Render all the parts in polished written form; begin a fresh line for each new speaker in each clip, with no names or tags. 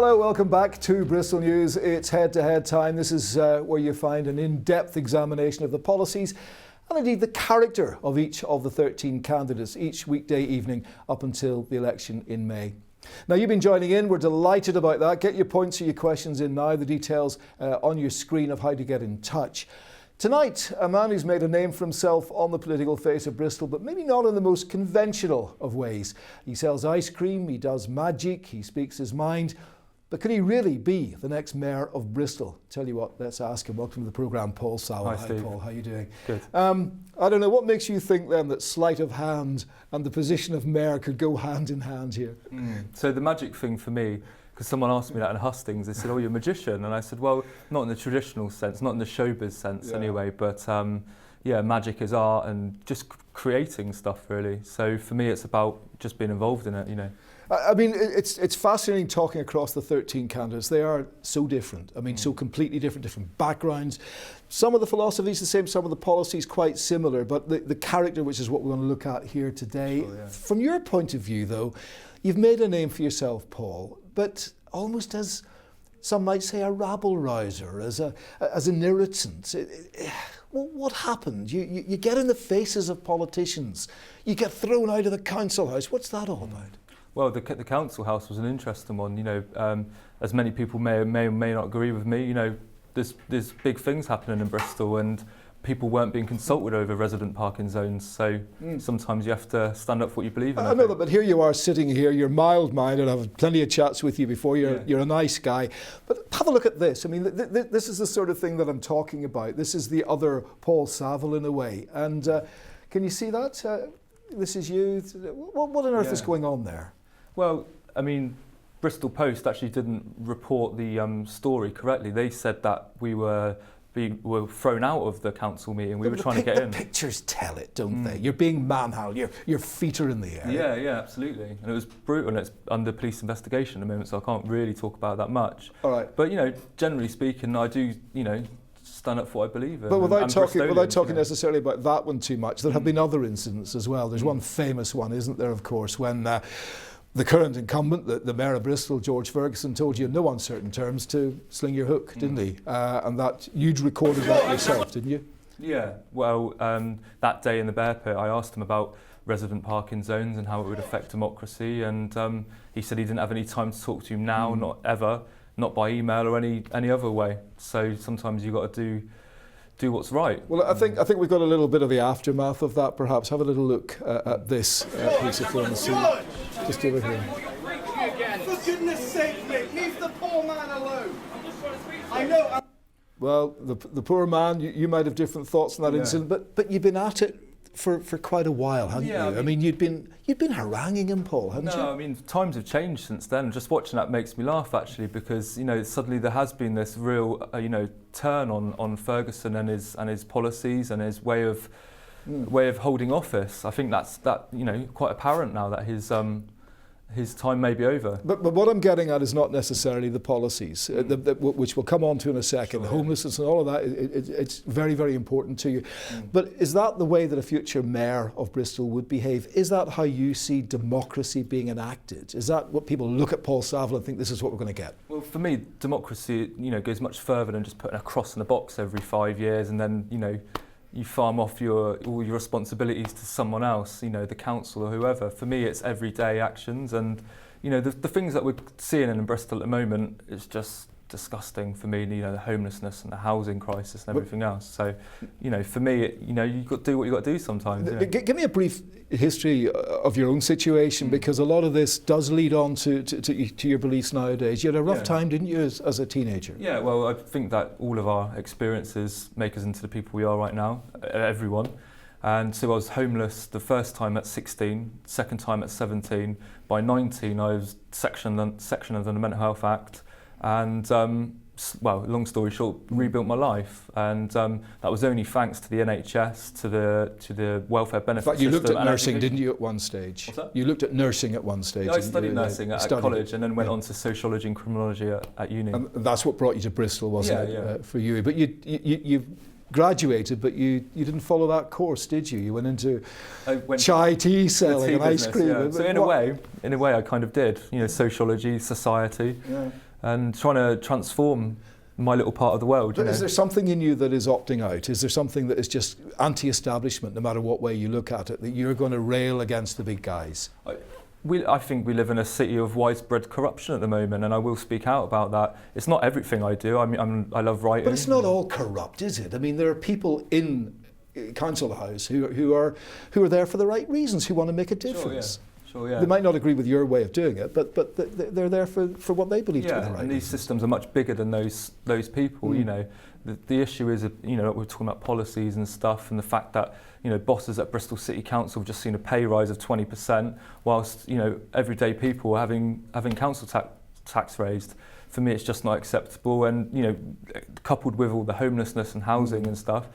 Hello, welcome back to Bristol News. It's head-to-head time. This is where you find an in-depth examination of the policies and indeed the character of each of the 13 candidates each weekday evening up until the election in May. Now, you've been joining in. We're delighted about that. Get your points or your questions in now. The details on your screen of how to get in touch. Tonight, a man who's made a name for himself on the political face of Bristol, but maybe not in the most conventional of ways. He sells ice cream, he does magic, he speaks his mind. But could he really be the next mayor of Bristol? Tell you what, let's ask him. Welcome to the programme, Paul Saville.
Hi,
Paul. How are you doing?
Good.
I don't know, what makes you think then that sleight of hand and the position of mayor could go hand in hand here?
So the magic thing for me, because someone asked me that in Hustings, they said, oh, you're a magician. And I said, well, not in the traditional sense, not in the showbiz sense anyway, but yeah, magic is art and just creating stuff really. So for me, it's about just being involved in it, you know.
I mean, it's fascinating talking across the 13 candidates. They are so different. I mean, so completely different backgrounds. Some of the philosophies the same, some of the policies quite similar, but the character, which is what we're going to look at here today. Sure, yeah. From your point of view, though, you've made a name for yourself, Paul, but almost as some might say a rabble-rouser, as an irritant. What happened? You get in the faces of politicians. You get thrown out of the council house. What's that all about?
Well, the council house was an interesting one. You know, as many people may not agree with me. You know, there's big things happening in Bristol, and people weren't being consulted over resident parking zones. So sometimes you have to stand up for what you believe in.
I know that, but here you are sitting here. You're mild-minded. I've had plenty of chats with you before. You're a nice guy. But have a look at this. I mean, this is the sort of thing that I'm talking about. This is the other Paul Saville in a way. And can you see that? This is you. What on earth is going on there?
Well, I mean, Bristol Post actually didn't report the story correctly. They said that we were thrown out of the council meeting. We were trying to get in.
The pictures tell it, don't they? You're being manhandled. Your feet are in the air.
Yeah, absolutely. And it was brutal, and it's under police investigation at the moment, so I can't really talk about that much.
All right.
But, you know, generally speaking, I do, you know, stand up for what I believe in.
But without talking necessarily about that one too much, there have been other incidents as well. There's one famous one, isn't there, of course, when the current incumbent, the Mayor of Bristol, George Ferguson, told you in no uncertain terms to sling your hook, didn't he? And that you'd recorded that yourself, didn't you?
Yeah, well, that day in the Bear Pit, I asked him about resident parking zones and how it would affect democracy, and he said he didn't have any time to talk to you now, not ever, not by email or any other way. So sometimes you've got to do what's right. Well,
I think we've got a little bit of the aftermath of that, perhaps. Have a little look at this piece of film. Just over here.
For goodness sake, Nick, leave the poor man alone. I know. Well,
the poor man, you might have different thoughts on that incident, but you've been at it for quite a while, haven't you? I mean, you'd been haranguing him, Paul, hadn't you?
No, I mean, times have changed since then. Just watching that makes me laugh, actually, because, you know, suddenly there has been this real, you know, turn on Ferguson and his policies and his way of holding office. I think that's you know, quite apparent now that his time may be over.
But what I'm getting at is not necessarily the policies, which we'll come on to in a second.
Sure,
homelessness and all of that, it's very, very important to you. But is that the way that a future mayor of Bristol would behave? Is that how you see democracy being enacted? Is that what people look at Paul Saville and think this is what we're going to get?
Well, for me, democracy, you know, goes much further than just putting a cross in a box every 5 years and then, you know, you farm off all your responsibilities to someone else, you know, the council or whoever. For me, it's everyday actions, and you know, the things that we're seeing in Bristol at the moment is just disgusting for me. You know, the homelessness and the housing crisis and everything else. So, you know, for me, you know, you've got to do what you've got to do sometimes. You know?
Give me a brief history of your own situation, because a lot of this does lead on to your beliefs nowadays. You had a rough time, didn't you, as a teenager?
Yeah, well, I think that all of our experiences make us into the people we are right now, everyone. And so I was homeless the first time at 16, second time at 17. By 19, I was sectioned under the Mental Health Act. And, well, long story short, rebuilt my life. And that was only thanks to the NHS, to the welfare benefit system.
In fact, you looked at nursing, didn't you, at one stage?
What's that?
You looked at nursing at one stage.
Yeah, I studied nursing at college and then went on to sociology and criminology at uni.
And that's what brought you to Bristol, wasn't it, for you? But you graduated, but you didn't follow that course, did you? You went into chai tea selling and ice cream.
Yeah. So in a way, I kind of did. You know, sociology, society.
Yeah.
and trying to transform my little part of the world.
But is there something in you that is opting out? Is there something that is just anti-establishment, no matter what way you look at it, that you're going to rail against the big guys?
I think we live in a city of widespread corruption at the moment, and I will speak out about that. It's not everything I do. I mean, I love writing.
But it's not all corrupt, is it? I mean, there are people in Council House who are there for the right reasons, who want to make a difference.
Sure, yeah.
They might not agree with your way of doing it, but they're there for what they believe to be the right
and these systems are much bigger than those people. You know, the issue is, we're talking about policies and stuff, and the fact that bosses at Bristol City Council have just seen a pay rise of 20%, whilst everyday people are having council tax raised. For me, it's just not acceptable, and coupled with all the homelessness and housing and stuff,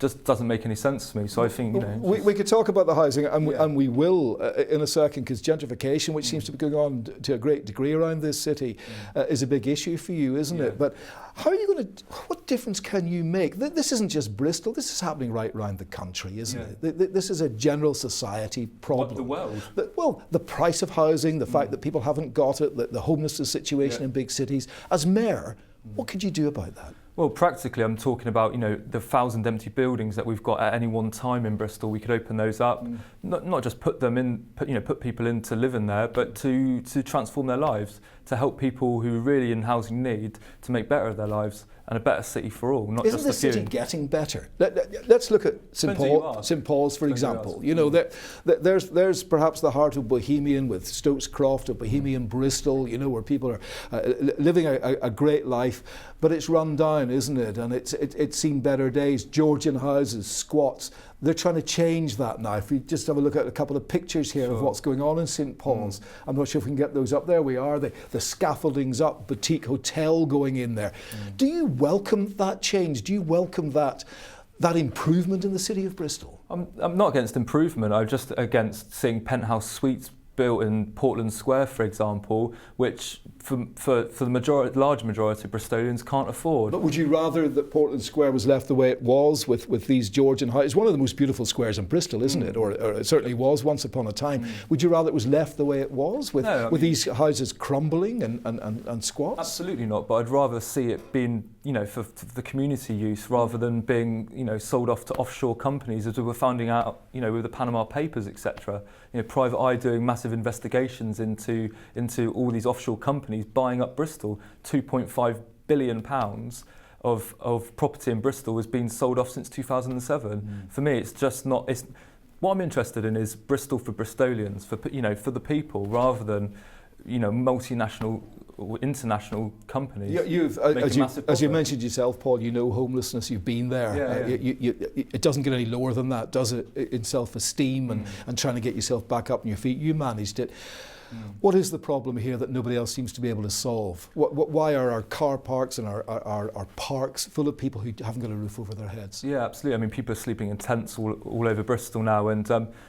just doesn't make any sense to me. So I think
we could talk about the housing, and we will in a second, because gentrification, which seems to be going on to a great degree around this city, is a big issue for you, isn't it? But how are you going to? What difference can you make? This isn't just Bristol. This is happening right around the country, isn't it? This is a general society problem.
What, the world?
Well, the price of housing, the fact that people haven't got it, the homelessness situation in big cities. As mayor, what could you do about that?
Well, practically, I'm talking about the 1,000 empty buildings that we've got at any one time in Bristol. We could open those up, not just put them in, put people in to live in there, but to transform their lives, to help people who are really in housing need to make better of their lives and a better city for all, not
Isn't
just a few.
Isn't the city getting better? Let's look at St Paul's, for example. There's perhaps the heart of Bohemian with Stokes Croft, of Bohemian Bristol, where people are living a great life, but it's run down, isn't it? And it's seen better days. Georgian houses, squats. They're trying to change that now. If we just have a look at a couple of pictures here of what's going on in St Paul's. I'm not sure if we can get those up. There we are. The scaffolding's up, boutique hotel going in there. Do you welcome that change? Do you welcome that improvement in the city of Bristol?
I'm not against improvement. I'm just against seeing penthouse suites built in Portland Square, for example, which for the large majority of Bristolians can't afford.
But would you rather that Portland Square was left the way it was with these Georgian houses? It's one of the most beautiful squares in Bristol, isn't it? Or it certainly was once upon a time. Would you rather it was left the way it was with these houses crumbling and squats?
Absolutely not, but I'd rather see it being for the community use rather than being sold off to offshore companies, as we were finding out with the Panama Papers, etc. Private Eye doing massive investigations into all these offshore companies buying up Bristol. £2.5 billion of property in Bristol has been sold off since 2007. For me, it's just not. What I'm interested in is Bristol for Bristolians, for the people, rather than multinational or international companies.
As you mentioned yourself, Paul, homelessness, you've been there. It doesn't get any lower than that, does it, in self-esteem and trying to get yourself back up on your feet? You managed it. What is the problem here that nobody else seems to be able to solve? Why are our car parks and our parks full of people who haven't got a roof over their heads?
Yeah, absolutely. I mean, people are sleeping in tents all over Bristol now. And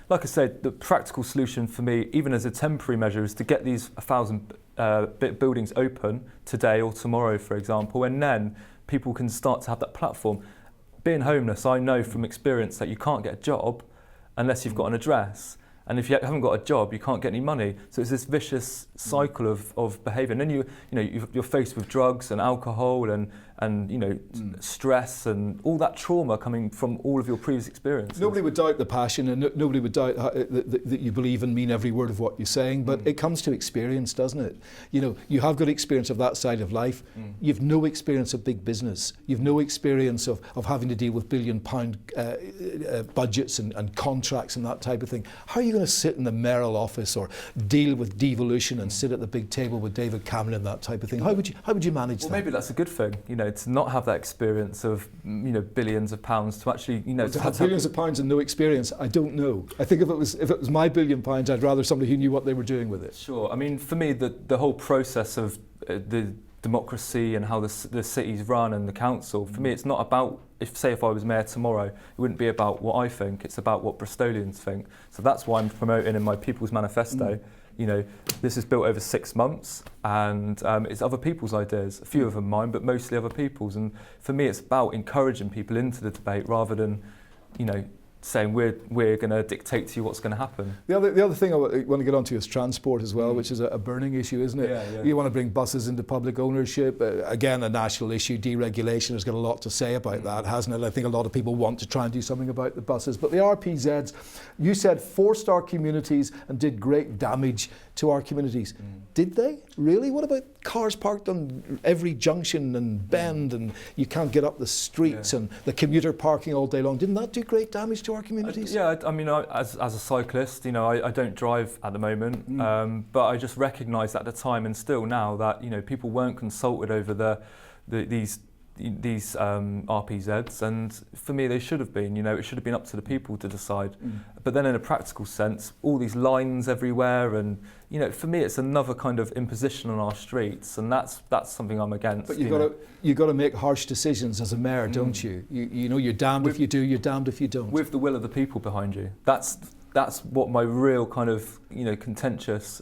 like I said, the practical solution for me, even as a temporary measure, is to get these 1,000 buildings open today or tomorrow, for example, and then people can start to have that platform. Being homeless, I know from experience that you can't get a job unless you've got an address. And if you haven't got a job, you can't get any money. So it's this vicious cycle of behaviour. And then you're faced with drugs and alcohol and stress and all that trauma coming from all of your previous experiences. Nobody
would doubt the passion, and nobody would doubt that you believe and mean every word of what you're saying. But it comes to experience, doesn't it? You have got experience of that side of life. You've no experience of big business. You've no experience of having to deal with £1 billion budgets and contracts and that type of thing. How are you going to sit in the mayoral office or deal with devolution and sit at the big table with David Cameron and that type of thing? How would you manage that?
Well, maybe that's a good thing, to not have that experience of billions of pounds, to actually
to have billions of pounds and no experience. I don't know. I think if it was my £1 billion, I'd rather somebody who knew what they were doing with it.
Sure. I mean, for me, the whole process of the democracy and how the city's run and the council, for me, it's not about, if I was mayor tomorrow, it wouldn't be about what I think, it's about what Bristolians think. So that's why I'm promoting in my People's Manifesto. This is built over 6 months, and it's other people's ideas, a few of them mine, but mostly other people's. And for me, it's about encouraging people into the debate rather than, saying we're going to dictate to you what's going to happen.
The other thing I want to get onto is transport as well, which is a burning issue, isn't it?
Yeah.
You want to bring buses into public ownership. Again, a national issue. Deregulation has got a lot to say about that, hasn't it? I think a lot of people want to try and do something about the buses. But the RPZs, you said forced our communities and did great damage to our communities. Did they? Really? What about cars parked on every junction and bend and you can't get up the streets and the commuter parking all day long? Didn't that do great damage to our communities?
I mean, as a cyclist, I don't drive at the moment, but I just recognised at the time and still now that, people weren't consulted over these RPZs, and for me they should have been. It should have been up to the people to decide. But then in a practical sense, all these lines everywhere, and for me it's another kind of imposition on our streets, and that's something I'm against.
But you've got to make harsh decisions as a mayor, don't you? You're damned if you do, you're damned if you don't.
With the will of the people behind you. That's what my real kind of contentious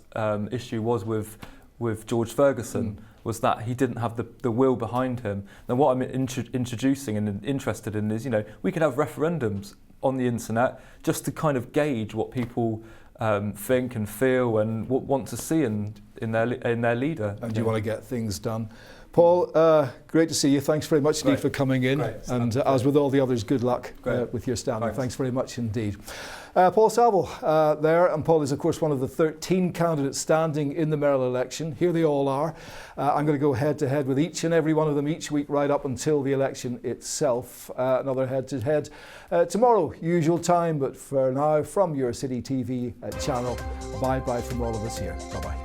issue was with George Ferguson. Was that he didn't have the will behind him. Now what I'm introducing and interested in is, we could have referendums on the internet just to kind of gauge what people think and feel and want to see in their leader.
And you want to get things done. Paul, great to see you. Thanks very much indeed for coming in.
Great.
And as with all the others, good luck with your standing. Thanks very much indeed. Paul Saville there, and Paul is of course one of the 13 candidates standing in the mayoral election. Here they all are. I'm going to go head to head with each and every one of them each week right up until the election itself. Another head to head tomorrow, usual time, but for now from your City TV channel, bye from all of us here. Bye bye.